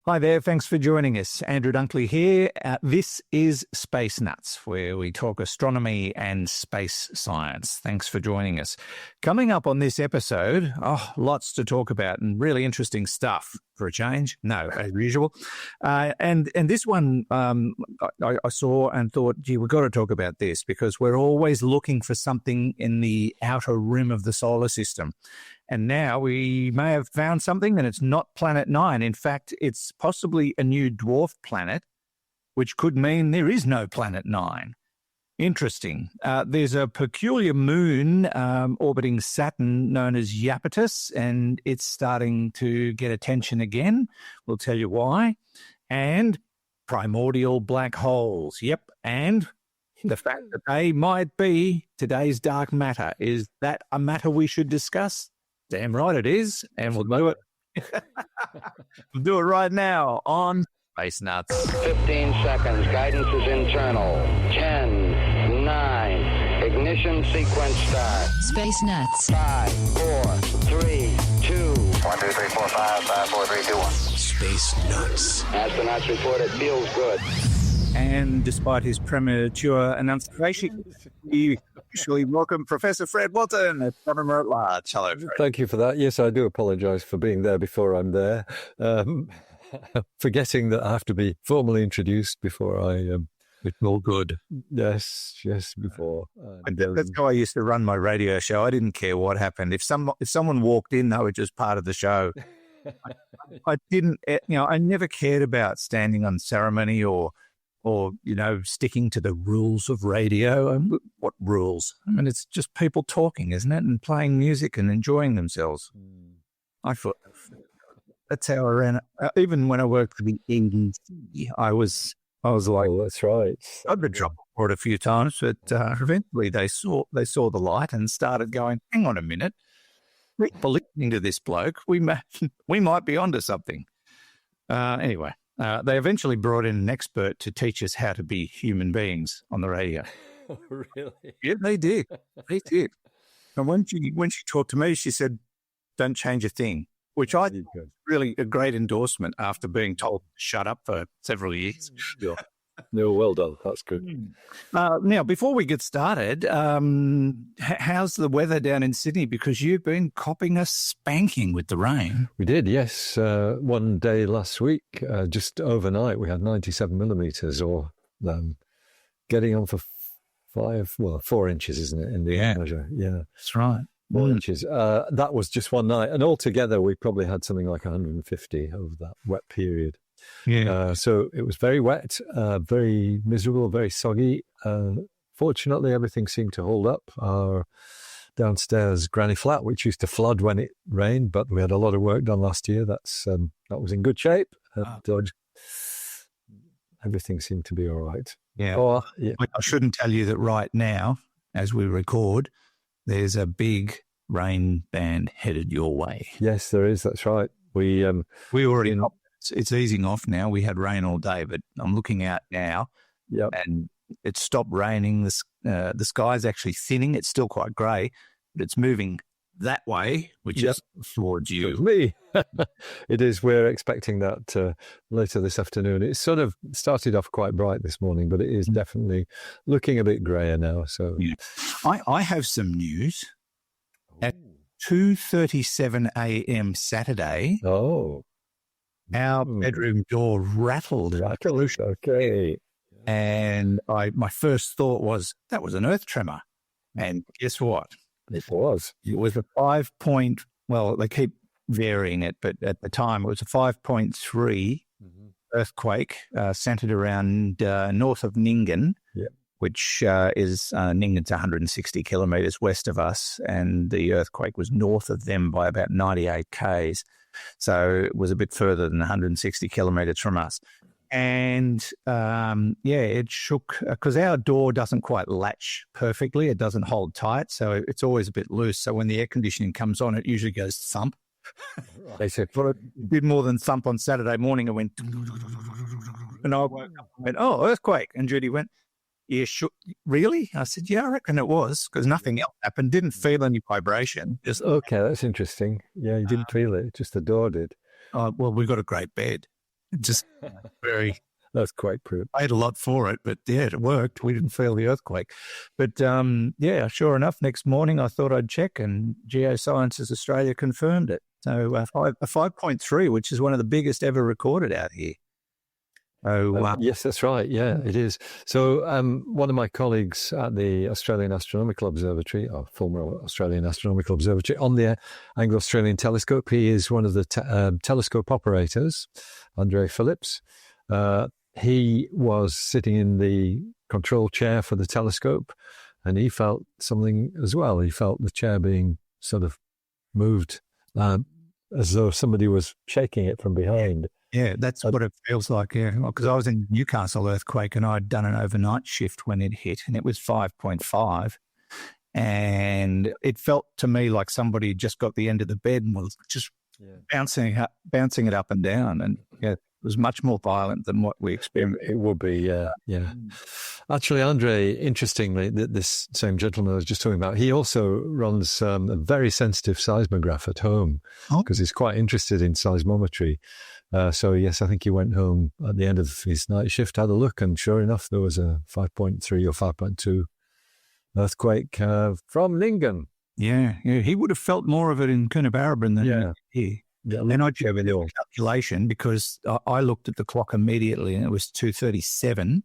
Hi there, thanks for joining us. Andrew Dunkley here. This is Space Nuts, where we talk astronomy and space science. Thanks for joining us. Coming up on this episode, lots to talk about and really interesting stuff for a change. No, as usual. And this one I saw and thought, gee, we've got to talk about this because we're always looking for something in the outer rim of the solar system. And now we may have found something, and it's not Planet 9. In fact, it's possibly a new dwarf planet, which could mean there is no Planet 9. Interesting. There's a peculiar moon orbiting Saturn known as Iapetus, and it's starting to get attention again. We'll tell you why. And primordial black holes. Yep. And the fact that they might be today's dark matter. Is that a matter we should discuss? Damn right it is, and we'll do it. We'll do it right now on Space Nuts. 15 seconds. Guidance is internal. 10, 9. Ignition sequence start. Space Nuts. 5, 4, 3, 2. 1, 2, 3, 4, 5, 5, 4, 3, 2, 1. Space Nuts. Astronauts report it feels good. And despite his premature enunciation, we officially welcome Professor Fred Walton, astronomer at large. Hello, Fred. Thank you for that. Yes, I do apologise for being there before I'm there. Forgetting that I have to be formally introduced before I... It's all good. Yes, before. That's how I used to run my radio show. I didn't care what happened. If someone walked in, they were just part of the show. I didn't, I never cared about standing on ceremony or sticking to the rules of radio. What rules? I mean, it's just people talking, isn't it? And playing music and enjoying themselves. I thought that's how I ran it. Even when I worked for the NBC, I was like, oh, that's right. I'd been dropped for it a few times, but eventually they saw the light and started going, hang on a minute. For listening to this bloke, we might be onto something. Anyway. They eventually brought in an expert to teach us how to be human beings on the radio. Oh, really? Yeah, they did. They did. And when she talked to me, she said, "Don't change a thing," which I think was really a great endorsement after being told to shut up for several years. Yeah. No, well done. That's good. Now, before we get started, how's the weather down in Sydney? Because you've been copping a spanking with the rain. We did, yes. One day last week, just overnight, we had 97 millimetres, or getting on for 4 inches, isn't it, in the measure? Yeah, that's right. 4 inches. That was just one night. And altogether, we probably had something like 150 over that wet period. Yeah. So it was very wet, very miserable, very soggy. Fortunately, everything seemed to hold up. Our downstairs granny flat, which used to flood when it rained, but we had a lot of work done last year. That was in good shape. Everything seemed to be all right. Yeah. I shouldn't tell you that right now, as we record, there's a big rain band headed your way. Yes, there is. That's right. We already know. It's easing off now. We had rain all day, but I'm looking out now, and it stopped raining. The sky's actually thinning. It's still quite grey, but it's moving that way, which is towards you. Me. It is. We're expecting that later this afternoon. It sort of started off quite bright this morning, but it is definitely looking a bit greyer now. So, I have some news. At 2:37 a.m. Saturday. Oh. Our bedroom door rattled. Okay. And my first thought was, that was an earth tremor. And guess what? It was. It was a 5 point, well, they keep varying it, but at the time it was a 5.3 earthquake centered around north of Nyngan, which is Nyngan's 160 kilometres west of us, and the earthquake was north of them by about 98 k's. So it was a bit further than 160 kilometres from us. And, it shook because our door doesn't quite latch perfectly. It doesn't hold tight. So it's always a bit loose. So when the air conditioning comes on, it usually goes thump. They said, well, it did more than thump on Saturday morning. It went, and I woke up and went, oh, earthquake. And Judy went, yeah, sure. Really? I said, yeah, I reckon it was, because nothing else happened. Didn't feel any vibration. Okay, that's interesting. Yeah, you didn't feel it. Just the door did. Well, we got a great bed. Just very... That's quite proof. Paid a lot for it, but yeah, it worked. We didn't feel the earthquake. But yeah, sure enough, next morning I thought I'd check, and Geosciences Australia confirmed it. So a 5.3, which is one of the biggest ever recorded out here. Oh, yes, that's right. Yeah, it is. So one of my colleagues at the Australian Astronomical Observatory, or former Australian Astronomical Observatory, on the Anglo-Australian Telescope, he is one of the telescope operators, Andre Phillips. He was sitting in the control chair for the telescope, and he felt something as well. He felt the chair being sort of moved as though somebody was shaking it from behind. Yeah, that's what it feels like, yeah. Because I was in Newcastle earthquake, and I'd done an overnight shift when it hit, and it was 5.5. And it felt to me like somebody just got the end of the bed and was just bouncing it up and down. And yeah, it was much more violent than what we experienced. It would be, yeah. Actually, Andre, interestingly, this same gentleman I was just talking about, he also runs a very sensitive seismograph at home because he's quite interested in seismometry. So, yes, I think he went home at the end of his night shift, had a look, and sure enough, there was a 5.3 or 5.2 earthquake from Lingen. Yeah, he would have felt more of it in Coonabarabran than here. Yeah, and I checked the calculation because I looked at the clock immediately, and it was 2:37,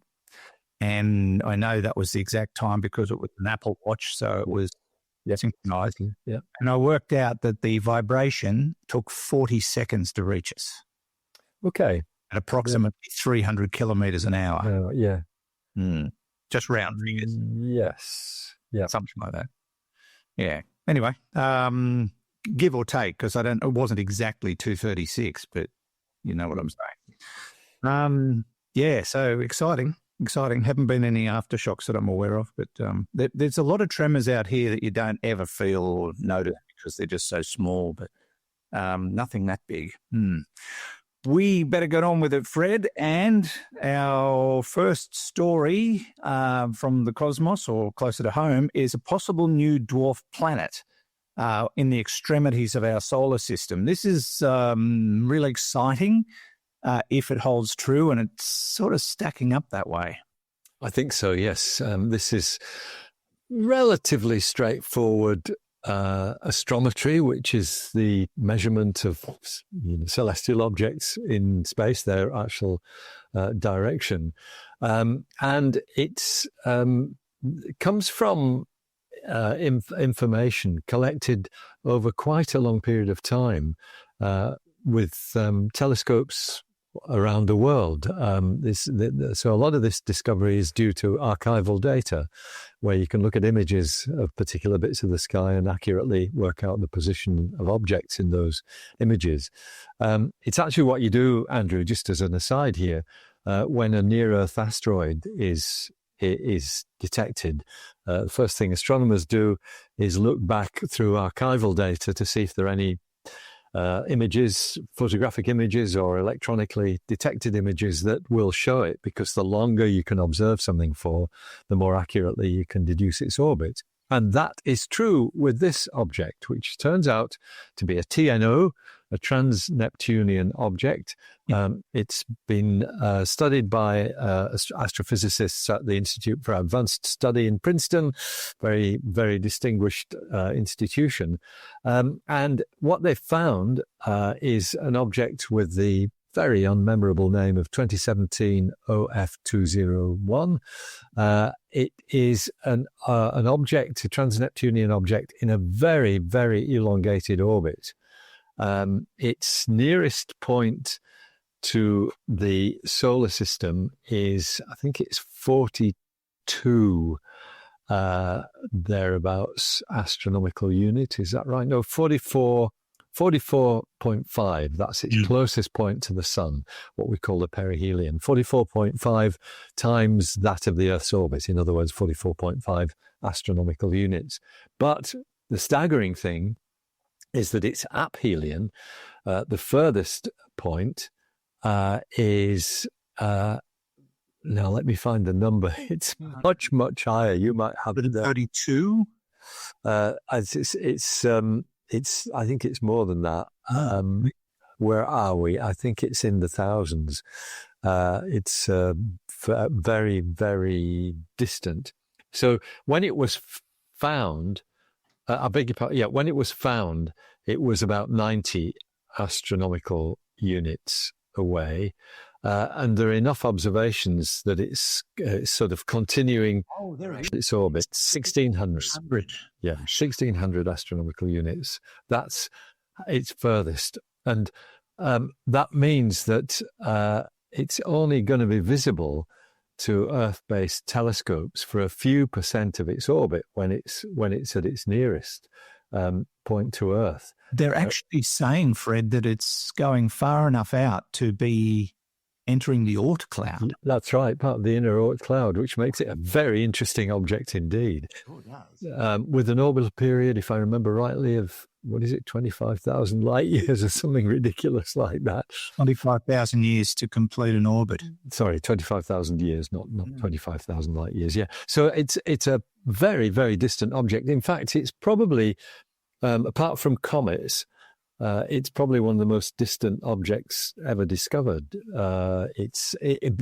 and I know that was the exact time because it was an Apple Watch, so it was synchronized. Yeah, and I worked out that the vibration took 40 seconds to reach us. Okay, at approximately 300 kilometers an hour. Just round figures. Yes, yeah, something like that. Yeah. Anyway, give or take, because it wasn't exactly 2:36, but you know what I'm saying. Yeah, so exciting. Haven't been any aftershocks that I'm aware of, but there's a lot of tremors out here that you don't ever feel or notice because they're just so small, but nothing that big. We better get on with it, Fred. And our first story from the cosmos, or closer to home, is a possible new dwarf planet in the extremities of our solar system. This is really exciting if it holds true, and it's sort of stacking up that way. I think so, yes. This is relatively straightforward astrometry, which is the measurement of celestial objects in space, their actual direction. And it comes from information collected over quite a long period of time with telescopes around the world. So a lot of this discovery is due to archival data, where you can look at images of particular bits of the sky and accurately work out the position of objects in those images. It's actually what you do, Andrew, just as an aside here, when a near-Earth asteroid is detected. The first thing astronomers do is look back through archival data to see if there are any images, photographic images or electronically detected images that will show it, because the longer you can observe something for, the more accurately you can deduce its orbit. And that is true with this object, which turns out to be a TNO, a Trans-Neptunian object. It's been studied by astrophysicists at the Institute for Advanced Study in Princeton, very, very distinguished institution. And what they found is an object with the very unmemorable name of 2017 OF201. It is an object, a Trans-Neptunian object, in a very, very elongated orbit. Its nearest point to the solar system is, I think it's 42 thereabouts astronomical unit. Is that right? No, 44.5. That's its closest point to the sun, what we call the perihelion. 44.5 times that of the Earth's orbit. In other words, 44.5 astronomical units. But the staggering thing is that its aphelion, the furthest point, is, now let me find the number. It's much, much higher. You might have 32? I think it's more than that. where are we? I think it's in the thousands. It's very, very distant. So when it was found, I beg your pardon, when it was found, it was about 90 astronomical units away. And there are enough observations that it's sort of continuing its orbit. 1,600. Yeah, 1,600 astronomical units. That's its furthest. And that means that it's only going to be visible to Earth-based telescopes for a few % of its orbit when it's at its nearest point to Earth. They're actually saying, Fred, that it's going far enough out to be entering the Oort cloud. That's right, part of the inner Oort cloud, which makes it a very interesting object indeed. With an orbital period, if I remember rightly, of 25,000 light years or something ridiculous like that. 25,000 years to complete an orbit. Sorry, 25,000 years, not 25,000 light years. Yeah, so it's a very, very distant object. In fact, it's probably apart from comets, it's probably one of the most distant objects ever discovered.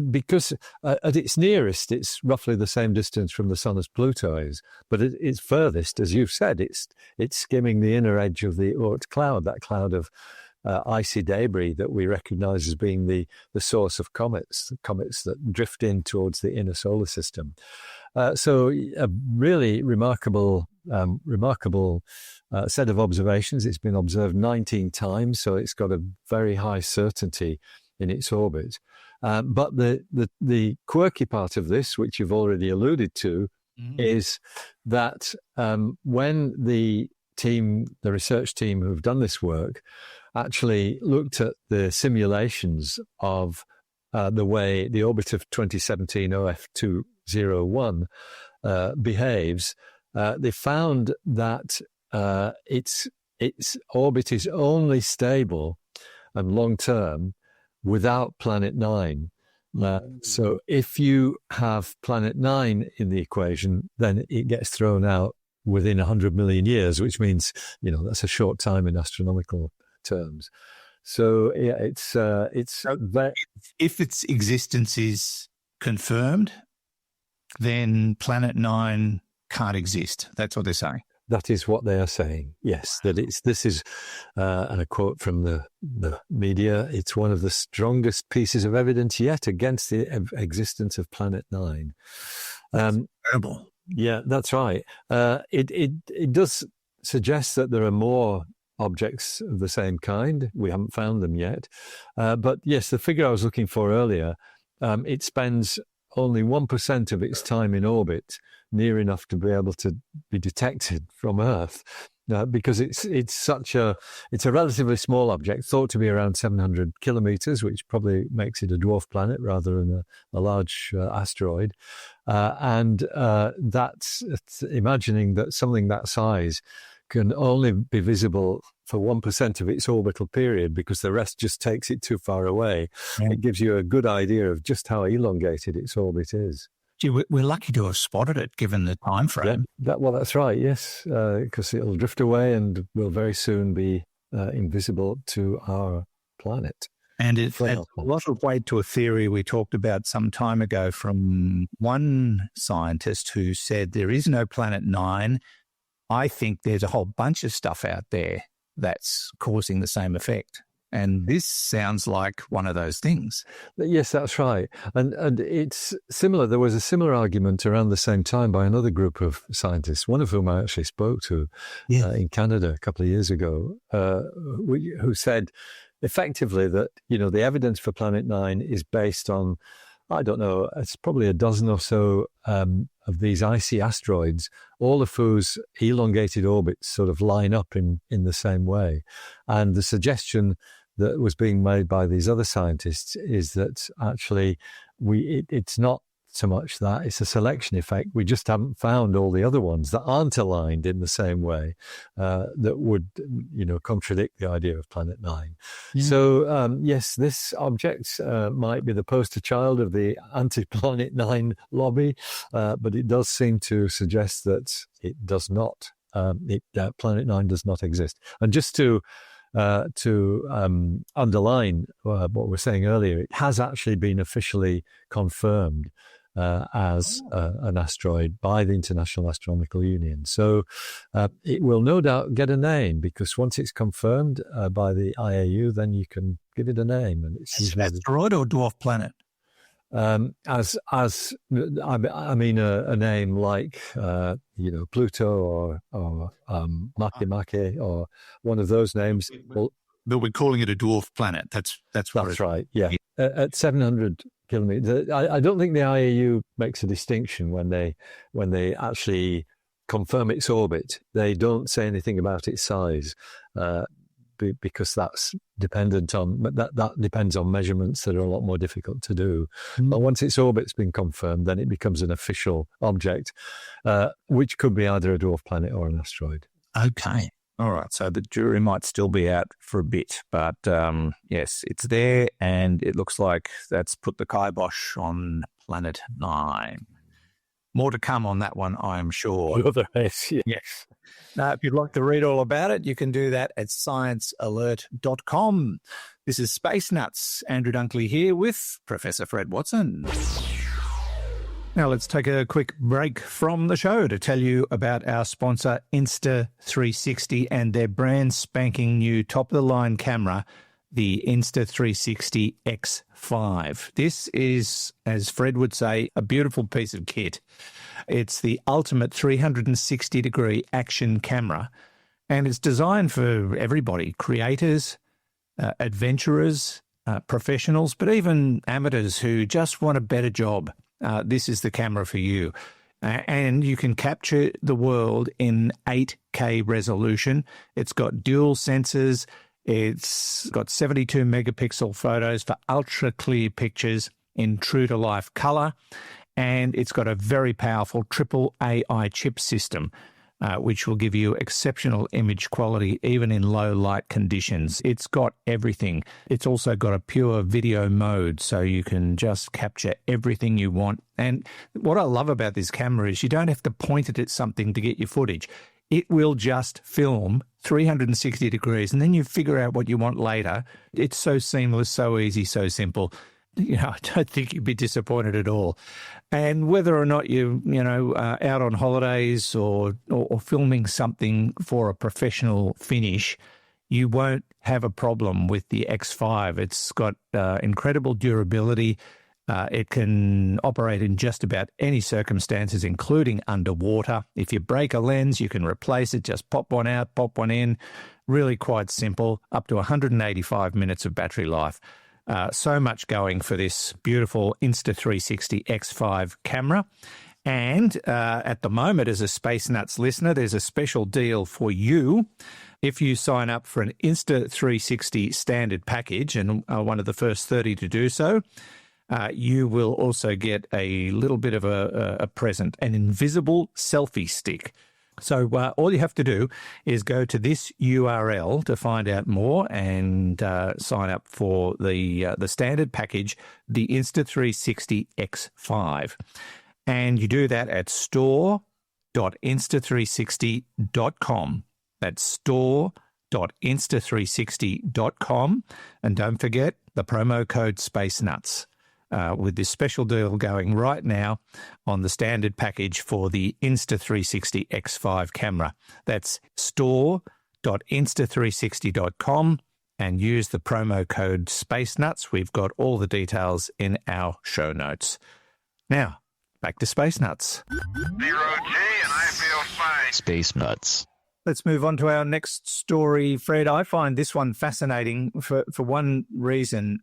Because at its nearest, it's roughly the same distance from the sun as Pluto is. But at its furthest, as you've said, it's skimming the inner edge of the Oort cloud, that cloud of icy debris that we recognize as being the source of comets that drift in towards the inner solar system. So a really remarkable set of observations. It's been observed 19 times, so it's got a very high certainty in its orbit. But the quirky part of this, which you've already alluded to, is that when the research team who've done this work actually looked at the simulations of the way the orbit of 2017 OF201 behaves, they found that its orbit is only stable and long-term without Planet 9. So if you have Planet 9 in the equation, then it gets thrown out within 100 million years, which means, that's a short time in astronomical terms. So yeah, it's if its existence is confirmed, then Planet 9 can't exist. That's what they're saying. That is what they are saying. Yes, that this is, and a quote from the media, it's one of the strongest pieces of evidence yet against the existence of Planet 9. Terrible. Yeah, that's right. It does suggest that there are more objects of the same kind. We haven't found them yet. But yes, the figure I was looking for earlier, it spends only 1% of its time in orbit near enough to be able to be detected from Earth, because it's a relatively small object, thought to be around 700 kilometers, which probably makes it a dwarf planet rather than a large asteroid. And that's imagining that something that size can only be visible for 1% of its orbital period because the rest just takes it too far away. Yeah. It gives you a good idea of just how elongated its orbit is. Gee, we're lucky to have spotted it given the time frame. Yeah, that's right, yes, because it'll drift away and will very soon be invisible to our planet. And it adds a lot of weight to a theory we talked about some time ago from one scientist who said there is no Planet 9. I think there's a whole bunch of stuff out there that's causing the same effect. And this sounds like one of those things. Yes, that's right. And it's similar. There was a similar argument around the same time by another group of scientists, one of whom I actually spoke to in Canada a couple of years ago, who said effectively that, the evidence for Planet 9 is based on, I don't know, it's probably a dozen or so of these icy asteroids, all of whose elongated orbits sort of line up in the same way. And the suggestion that was being made by these other scientists is that actually it's not so much that, it's a selection effect. We just haven't found all the other ones that aren't aligned in the same way that would, contradict the idea of Planet 9. Yeah. So, yes, this object might be the poster child of the anti-Planet 9 lobby, but it does seem to suggest that it does not, Planet 9 does not exist. And just to to underline what we were saying earlier, it has actually been officially confirmed as an asteroid by the International Astronomical Union. So it will no doubt get a name, because once it's confirmed by the IAU, then you can give it a name. And it's asteroid or dwarf planet? As I mean, a name like Pluto or Makemake or one of those names. But we're calling it a dwarf planet. That's right. Yeah, at 700 kilometers. I don't think the IAU makes a distinction when they actually confirm its orbit. They don't say anything about its size. Because that's dependent on that depends on measurements that are a lot more difficult to do. But once its orbit's been confirmed, then it becomes an official object, which could be either a dwarf planet or an asteroid. Okay. All right. So the jury might still be out for a bit, but yes, it's there, and it looks like that's put the kibosh on Planet 9. More to come on that one, I am sure. Yes. Now, if you'd like to read all about it, you can do that at sciencealert.com. This is Space Nuts. Andrew Dunkley here with Professor Fred Watson. Now, let's take a quick break from the show to tell you about our sponsor, Insta360, and their brand spanking new top-of-the-line camera, the Insta360 X5. This is, as Fred would say, a beautiful piece of kit. It's the ultimate 360-degree action camera, and it's designed for everybody, creators, adventurers, professionals, but even amateurs who just want a better job. This is the camera for you. And you can capture the world in 8K resolution. It's got dual sensors. It's got 72 megapixel photos for ultra clear pictures in true to life color. And it's got a very powerful triple AI chip system, which will give you exceptional image quality even in low light conditions. It's got everything. It's also got a pure video mode, so you can just capture everything you want. And what I love about this camera is you don't have to point it at something to get your footage. It will just film 360 degrees, and then you figure out what you want later. It's so seamless, so easy, so simple. I don't think you'd be disappointed at all. And whether or not you're, out on holidays or filming something for a professional finish, you won't have a problem with the X5. It's got incredible durability. It can operate in just about any circumstances, including underwater. If you break a lens, you can replace it. Just pop one out, pop one in. Really quite simple. Up to 185 minutes of battery life. So much going for this beautiful Insta360 X5 camera. And at the moment, as a Space Nuts listener, there's a special deal for you. If you sign up for an Insta360 standard package, and one of the first 30 to do so, you will also get a little bit of a present, an invisible selfie stick. So all you have to do is go to this URL to find out more and sign up for the standard package, the Insta360 X5. And you do that at store.insta360.com. That's store.insta360.com. And don't forget the promo code SpaceNuts. With this special deal going right now on the standard package for the Insta360 X5 camera. That's store.insta360.com and use the promo code SpaceNuts. We've got all the details in our show notes. Now, back to Space Nuts. 0G, and I feel fine. Space Nuts. Let's move on to our next story, Fred. I find this one fascinating for one reason.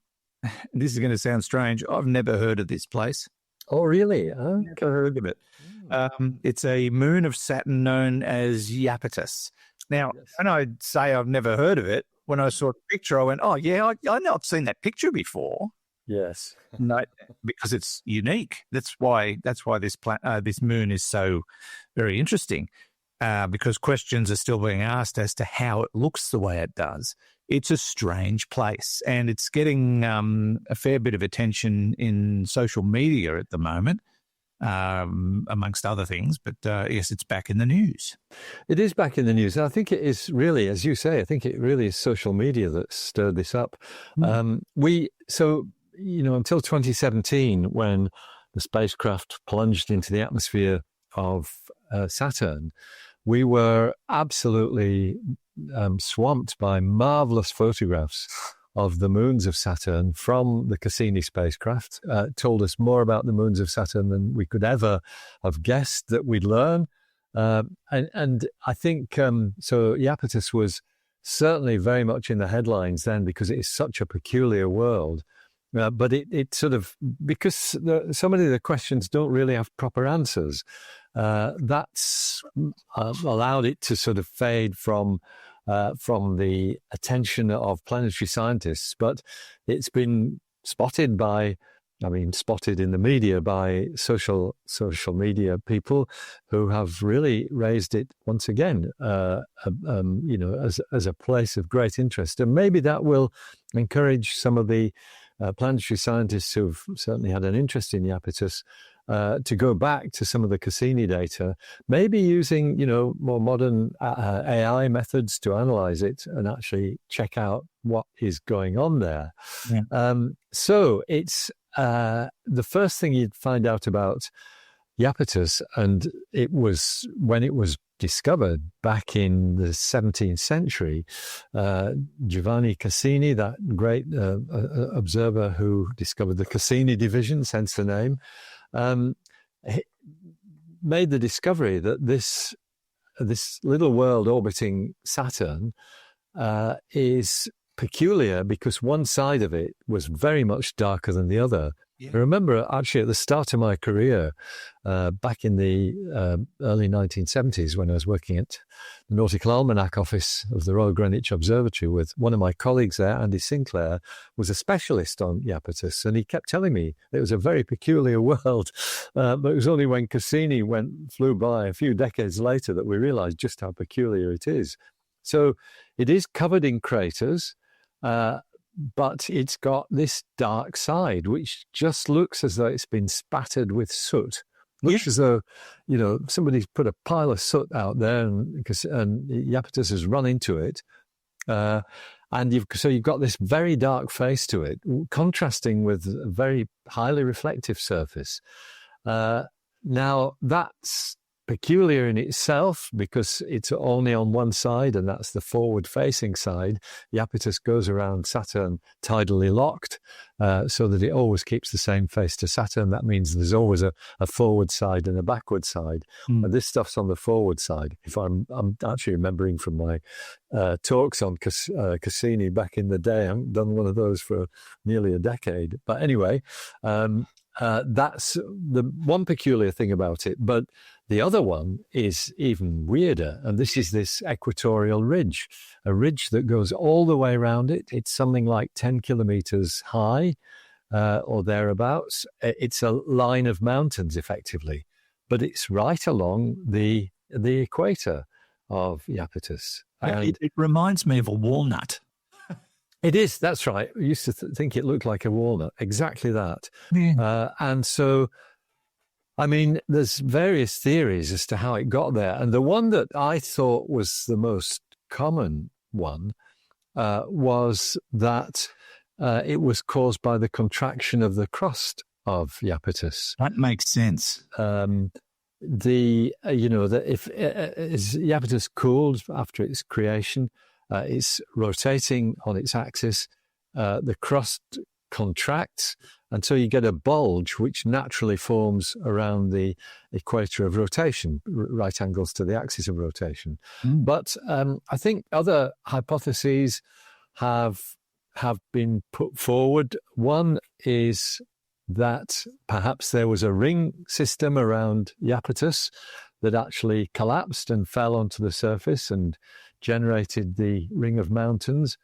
This is going to sound strange. I've never heard of this place. Oh, really? Never heard of it. It's a moon of Saturn known as Iapetus. Now, when I say I've never heard of it, when I saw the picture, I went, oh, yeah, I know I've seen that picture before. Yes. No, because it's unique. That's why this moon is so very interesting, because questions are still being asked as to how it looks the way it does. It's a strange place, and it's getting a fair bit of attention in social media at the moment. amongst other things. But yes, it's back in the news. It is back in the news. And I think it is really, as you say, I think it really is social media that stirred this up. Until 2017, when the spacecraft plunged into the atmosphere of Saturn, we were absolutely swamped by marvelous photographs of the moons of Saturn from the Cassini spacecraft. Told us more about the moons of Saturn than we could ever have guessed that we'd learn. And I think, so Iapetus was certainly very much in the headlines then because it is such a peculiar world. But it sort of, because so many of the questions don't really have proper answers, that's allowed it to sort of fade from the attention of planetary scientists. But it's been spotted in the media by social media people who have really raised it once again, as a place of great interest. And maybe that will encourage some of the planetary scientists who've certainly had an interest in Iapetus to go back to some of the Cassini data, maybe using, more modern AI methods to analyze it and actually check out what is going on there. Yeah. So it's the first thing you'd find out about Iapetus, and it was when it was discovered back in the 17th century. Giovanni Cassini, that great observer who discovered the Cassini division, hence the name, made the discovery that this little world orbiting Saturn is peculiar because one side of it was very much darker than the other. Yeah. I remember actually at the start of my career, back in the early 1970s, when I was working at the Nautical Almanac office of the Royal Greenwich Observatory with one of my colleagues there, Andy Sinclair, was a specialist on Iapetus, and he kept telling me it was a very peculiar world. But it was only when Cassini flew by a few decades later that we realized just how peculiar it is. So it is covered in craters, but it's got this dark side, which just looks as though it's been spattered with soot. Looks as though, somebody's put a pile of soot out there and Iapetus has run into it. And you've got this very dark face to it, contrasting with a very highly reflective surface. Now, that's peculiar in itself because it's only on one side, and that's the forward-facing side. Iapetus goes around Saturn tidally locked, so that it always keeps the same face to Saturn. That means there's always a forward side and a backward side. And this stuff's on the forward side. If I'm actually remembering from my talks on Cassini back in the day, I haven't done one of those for nearly a decade. But anyway, that's the one peculiar thing about it. But the other one is even weirder, and this is this equatorial ridge, a ridge that goes all the way around it. It's something like 10 kilometers high or thereabouts. It's a line of mountains, effectively, but it's right along the equator of Iapetus. It reminds me of a walnut. It is, that's right. I used to think it looked like a walnut, exactly that. Yeah. And so, there's various theories as to how it got there. And the one that I thought was the most common one was that it was caused by the contraction of the crust of Iapetus. That makes sense. That if as Iapetus cooled after its creation, it's rotating on its axis, the crust contracts until you get a bulge which naturally forms around the equator of rotation, right angles to the axis of rotation. But I think other hypotheses have been put forward. One is that perhaps there was a ring system around Iapetus that actually collapsed and fell onto the surface and generated the ring of mountains.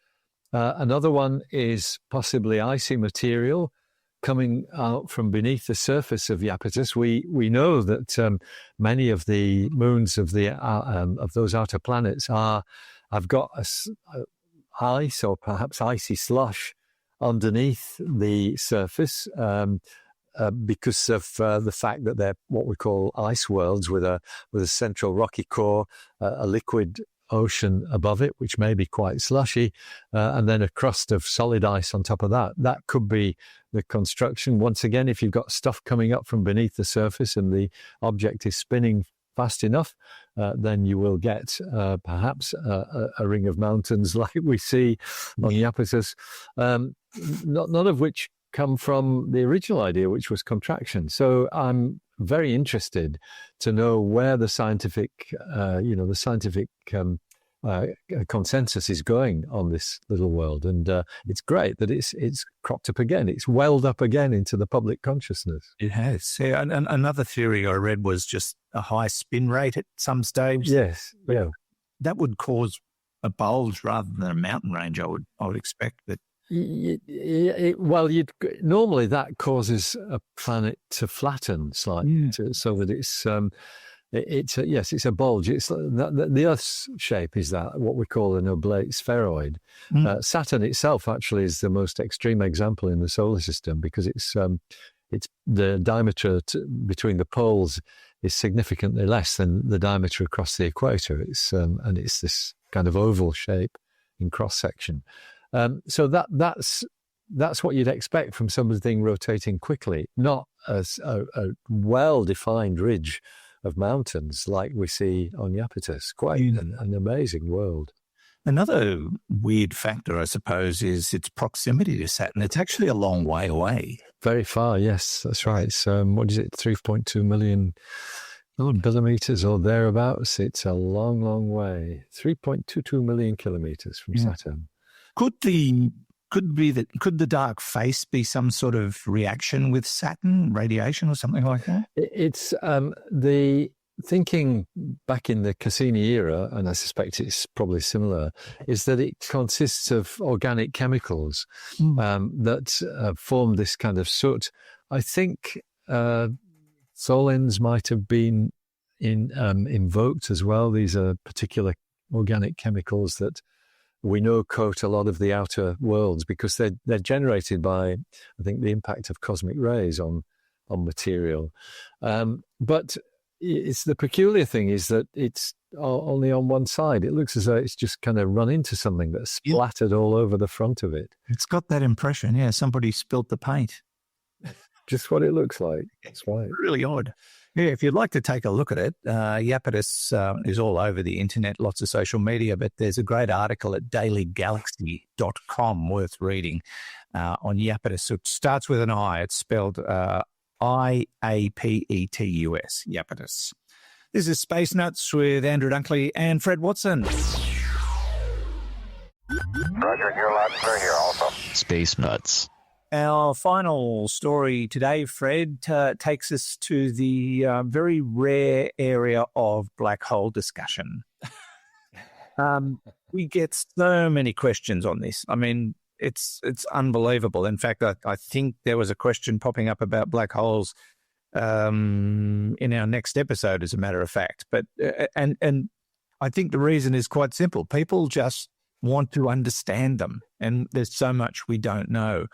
Another one is possibly icy material coming out from beneath the surface of Iapetus. We know that many of the moons of those outer planets have got ice or perhaps icy slush underneath the surface. because of the fact that they're what we call ice worlds with a central rocky core, a liquid ocean above it, which may be quite slushy, and then a crust of solid ice on top of that. That could be the construction. Once again, if you've got stuff coming up from beneath the surface and the object is spinning fast enough, then you will get perhaps a ring of mountains like we see on Iapetus, none of which come from the original idea, which was contraction. So I'm very interested to know where the scientific, consensus is going on this little world, and it's great that it's cropped up again. It's welled up again into the public consciousness. It has. Yeah, and another theory I read was just a high spin rate at some stage. Yes, yeah. That would cause a bulge rather than a mountain range. I would expect that. Normally that causes a planet to flatten slightly, so that it's a bulge. It's the Earth's shape is that what we call an oblate spheroid. Saturn itself actually is the most extreme example in the solar system because it's the diameter between the poles is significantly less than the diameter across the equator. It's this kind of oval shape in cross section. So that's what you'd expect from something rotating quickly, not as a well-defined ridge of mountains like we see on Iapetus. Quite an amazing world. Another weird factor, I suppose, is its proximity to Saturn. It's actually a long way away. Very far, yes, that's right. It's, 3.2 million kilometers or thereabouts. It's a long, long way. 3.22 million kilometers from Saturn. Could the dark face be some sort of reaction with Saturn, radiation or something like that? It's the thinking back in the Cassini era, and I suspect it's probably similar, is that it consists of organic chemicals that form this kind of soot. I think solens might have been invoked as well. These are particular organic chemicals that we know coat a lot of the outer worlds because they're generated by, I think, the impact of cosmic rays on material. But it's the peculiar thing is that it's only on one side. It looks as though it's just kind of run into something that's splattered all over the front of it. It's got that impression. Yeah, somebody spilt the paint. Just what it looks like. That's right. Really odd. Yeah, if you'd like to take a look at it, Iapetus is all over the internet, lots of social media, but there's a great article at dailygalaxy.com worth reading on Iapetus. It starts with an I. It's spelled Iapetus, Iapetus. This is Space Nuts with Andrew Dunkley and Fred Watson. Roger, you're loud and clear here also. Space Nuts. Our final story today, Fred, takes us to the very rare area of black hole discussion. We get so many questions on this. I mean, it's unbelievable. In fact, I think there was a question popping up about black holes in our next episode, as a matter of fact. But and I think the reason is quite simple. People just want to understand them, and there's so much we don't know.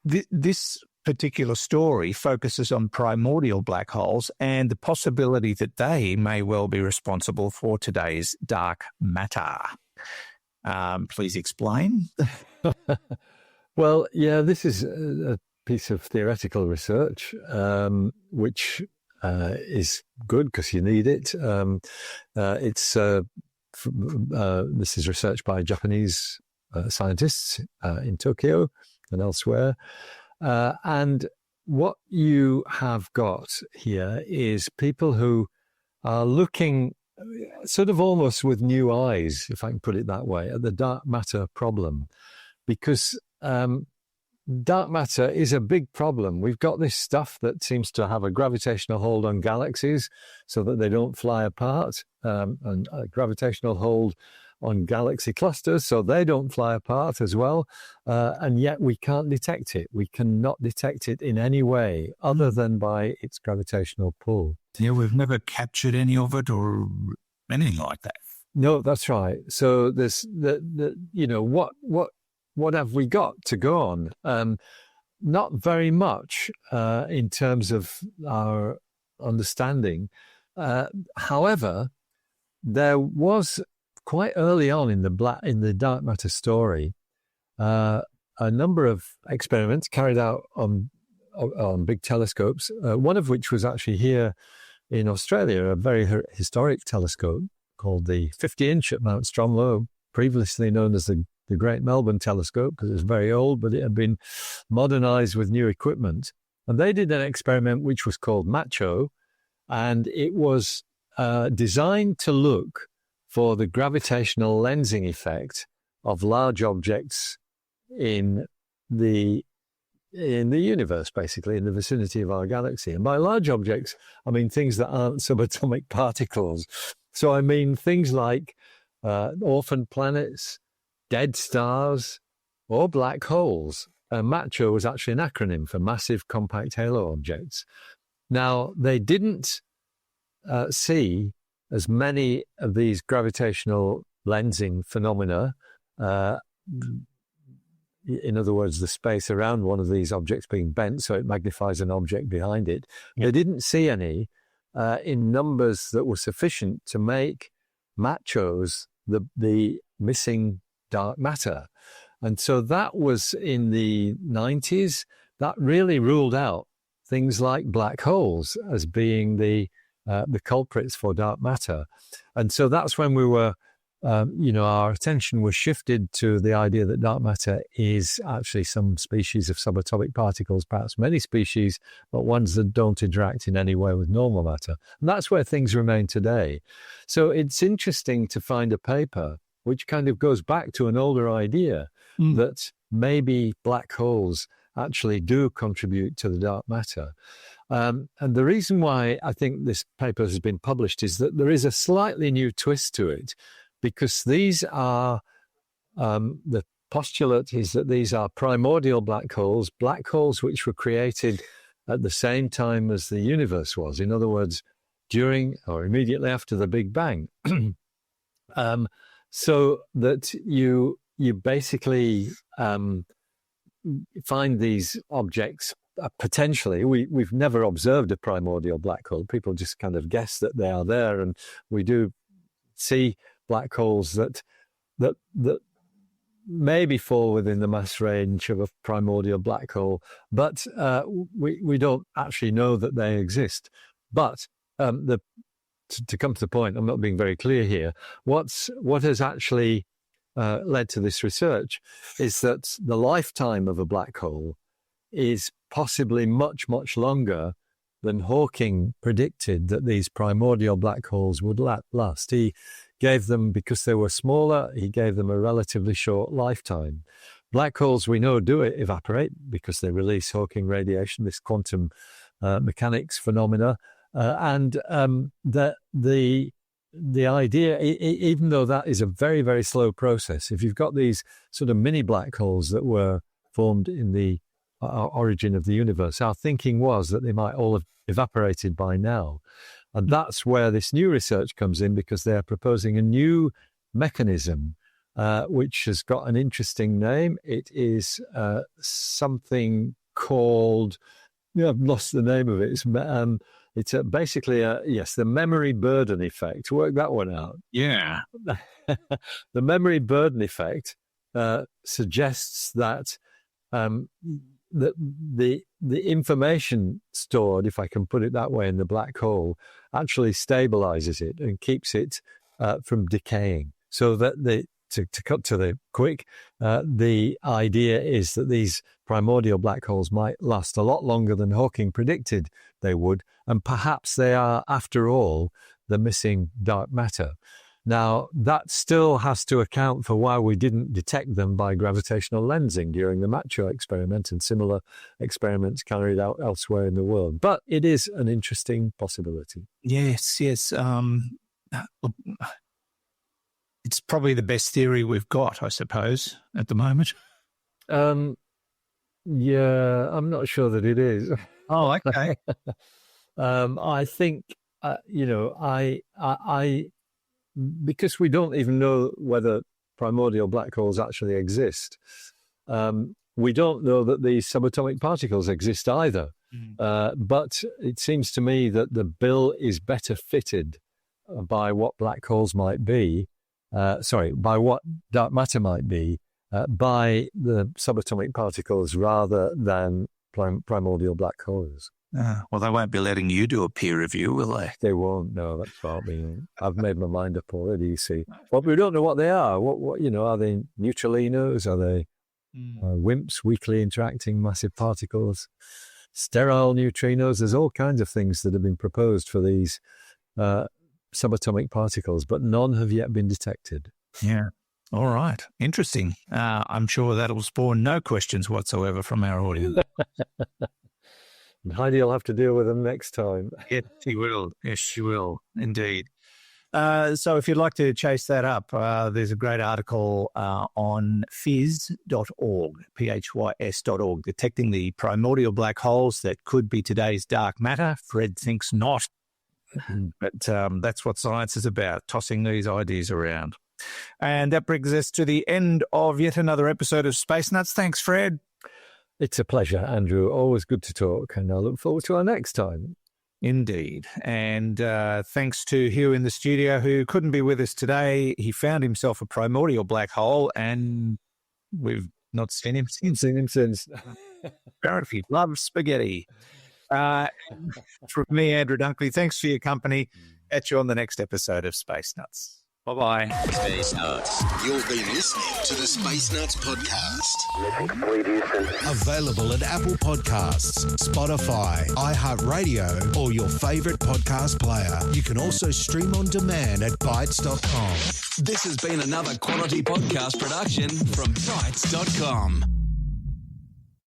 This particular story focuses on primordial black holes and the possibility that they may well be responsible for today's dark matter. Please explain. Well, yeah, this is a piece of theoretical research, which is good because you need it. This is research by Japanese scientists in Tokyo and elsewhere. And what you have got here is people who are looking sort of almost with new eyes, if I can put it that way, at the dark matter problem. Because dark matter is a big problem. We've got this stuff that seems to have a gravitational hold on galaxies so that they don't fly apart, and a gravitational hold on galaxy clusters so they don't fly apart as well. And yet we can't detect it. We cannot detect it in any way other than by its gravitational pull. Yeah, we've never captured any of it or anything like that. No, that's right. So there's what have we got to go on? not very much in terms of our understanding. However, there was quite early on in the dark matter story a number of experiments carried out on big telescopes. One of which was actually here in Australia, a very historic telescope called the 50-inch at Mount Stromlo, previously known as the Great Melbourne Telescope, because it was very old, but it had been modernized with new equipment. And they did an experiment which was called MACHO, and it was designed to look for the gravitational lensing effect of large objects in the universe, basically, in the vicinity of our galaxy. And by large objects, I mean things that aren't subatomic particles. So I mean things like orphan planets, dead stars, or black holes. MACHO was actually an acronym for Massive Compact Halo Objects. Now, they didn't see as many of these gravitational lensing phenomena, in other words, the space around one of these objects being bent so it magnifies an object behind it. Yeah. They didn't see any in numbers that were sufficient to make MACHOs the missing dark matter. And so that was in the 90s. That really ruled out things like black holes as being the culprits for dark matter. And so that's when we were, our attention was shifted to the idea that dark matter is actually some species of subatomic particles, perhaps many species, but ones that don't interact in any way with normal matter. And that's where things remain today. So it's interesting to find a paper which kind of goes back to an older idea that maybe black holes actually do contribute to the dark matter. And the reason why I think this paper has been published is that there is a slightly new twist to it, because these are, the postulate is that these are primordial black holes which were created at the same time as the universe was. In other words, during or immediately after the Big Bang. So that you basically find these objects potentially. We've never observed a primordial black hole. People just kind of guess that they are there, and we do see black holes that maybe fall within the mass range of a primordial black hole, but we don't actually know that they exist. But to come to the point, I'm not being very clear here. What has actually led to this research is that the lifetime of a black hole is possibly much, much longer than Hawking predicted that these primordial black holes would last. He gave them, because they were smaller, he gave them a relatively short lifetime. Black holes, we know, do evaporate because they release Hawking radiation, this quantum mechanics phenomena. And the idea, even though that is a very, very slow process, if you've got these sort of mini black holes that were formed in the origin of the universe, our thinking was that they might all have evaporated by now. And that's where this new research comes in, because they're proposing a new mechanism, which has got an interesting name. It is something called, I've lost the name of it. It's basically, the memory burden effect. Work that one out. Yeah. The memory burden effect suggests that the information stored, if I can put it that way, in the black hole actually stabilizes it and keeps it from decaying. So that to cut to the quick, the idea is that these primordial black holes might last a lot longer than Hawking predicted they would, and perhaps they are, after all, the missing dark matter. Now, that still has to account for why we didn't detect them by gravitational lensing during the MACHO experiment and similar experiments carried out elsewhere in the world. But it is an interesting possibility. Yes. It's probably the best theory we've got, I suppose, at the moment. Yeah, I'm not sure that it is. Oh, okay. I think, because we don't even know whether primordial black holes actually exist, we don't know that these subatomic particles exist either. But it seems to me that the bill is better fitted by what black holes might be, by what dark matter might be, by the subatomic particles rather than primordial black holes. Well, they won't be letting you do a peer review, will they? They won't. No, that's what I mean. I've made my mind up already, you see. Well, we don't know what they are. What are they neutralinos? Are they WIMPs, weakly interacting massive particles? Sterile neutrinos? There's all kinds of things that have been proposed for these subatomic particles, but none have yet been detected. Yeah. All right. Interesting. I'm sure that'll spawn no questions whatsoever from our audience. Heidi will have to deal with them next time. Yes, she will. Yes, she will. Indeed. So if you'd like to chase that up, there's a great article on phys.org, phys.org, detecting the primordial black holes that could be today's dark matter. Fred thinks not. But that's what science is about, tossing these ideas around. And that brings us to the end of yet another episode of Space Nuts. Thanks, Fred. It's a pleasure, Andrew. Always good to talk, and I look forward to our next time. Indeed. And thanks to Hugh in the studio, who couldn't be with us today. He found himself a primordial black hole, and we've not seen him since. Apparently, loves spaghetti. From me, Andrew Dunkley, thanks for your company. Catch you on the next episode of Space Nuts. Bye-bye. Space Nuts. You've been listening to the Space Nuts podcast. Complete, Houston. Available at Apple Podcasts, Spotify, iHeartRadio, or your favorite podcast player. You can also stream on demand at Bytes.com. This has been another quality podcast production from Bytes.com.